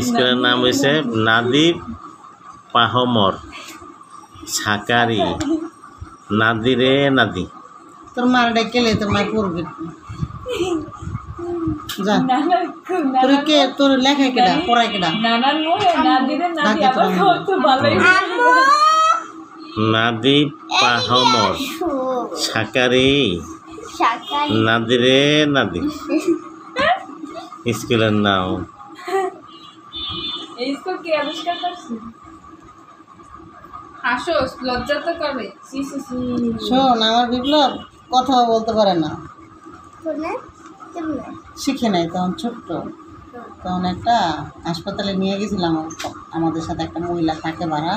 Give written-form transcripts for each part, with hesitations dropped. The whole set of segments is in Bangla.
স্কুলের নাম হয়েছে নাদি পাহমর ছাকারি নাদিরে নাদি। তোর মার ডেকেলে তোর মা পড়বে যা তোর কে তোর লেখা কেডা পড়ায় কেডা নাদি পাহমর ছাকারি নাদিরে নাদি স্কুলের নাম। শোন আমার বিপ্লব কথাও বলতে পারে না, শিখে নাই তখন ছোট্ট, তখন একটা হাসপাতালে নিয়ে গেছিলাম আমাদের সাথে একটা মহিলা থাকে ভাড়া,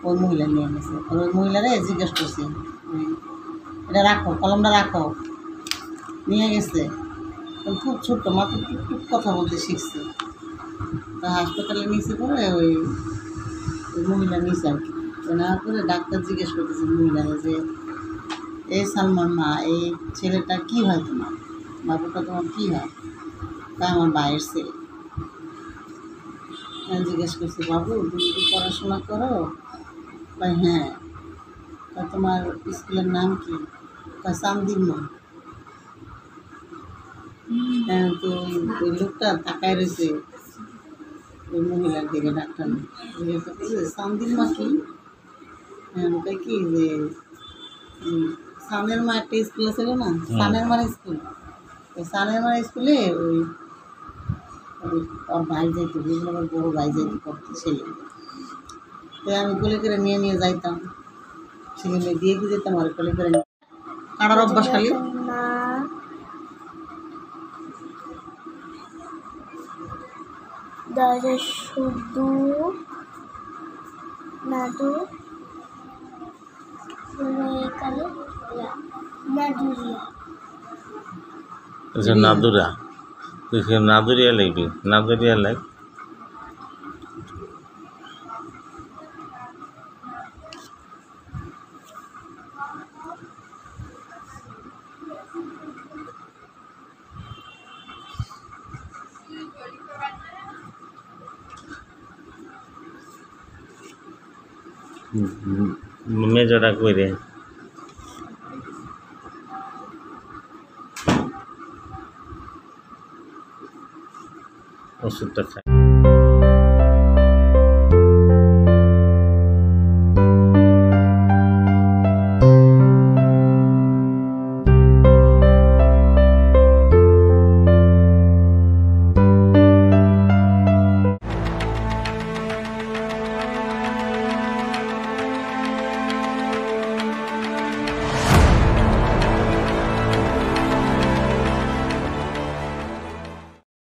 ওই মহিলা নিয়ে গেছে। ওই মহিলারে জিজ্ঞেস করছি এটা রাখো কলমটা রাখো, নিয়ে গেছে খুব ছোট্ট মাত্র টুকটুক কথা বলতে শিখছে। তা হাসপাতালে নিচে করে ওই মহিলা নিচে আর কি নেওয়ার পরে ডাক্তার জিজ্ঞেস করতেছে মহিলারে যে এই সালমান মা এই ছেলেটা কী হয় তোমার, বাবুটা তোমার কী হয়? তা আমার ভাইয়ের ছেলে। জিজ্ঞেস করছি বাবু তুমি কি পড়াশোনা করো? ভাই হ্যাঁ। তা তোমার স্কুলের নাম কি? চান্দির মা। হ্যাঁ, তো ওই লোকটা তাকায় রয়েছে ওই মহিলার দিকে, ডাক্তার জিজ্ঞাসা করছে চান্দির মা কি? হ্যাঁ ওটা কি যে সানের মা একটা স্কুল ছিল না, সানের মার স্কুল, ওই সানের মার স্কুলে ওই ওর ভাই যাইতো, আমার বড় ভাই যাইতো পড়তে ছেলে। তো আমি কোলে করে নিয়ে নিয়ে যাইতাম, সেখানে দিয়ে দিয়ে যেতাম আর কোলে করে কাটার অভ্যাস খালি। শুধু নাদু নাদুরা নাদুরিয়া লাগবে, নাদুরিয়া লাগ। মেজোটা করে ওষুধটা খাই।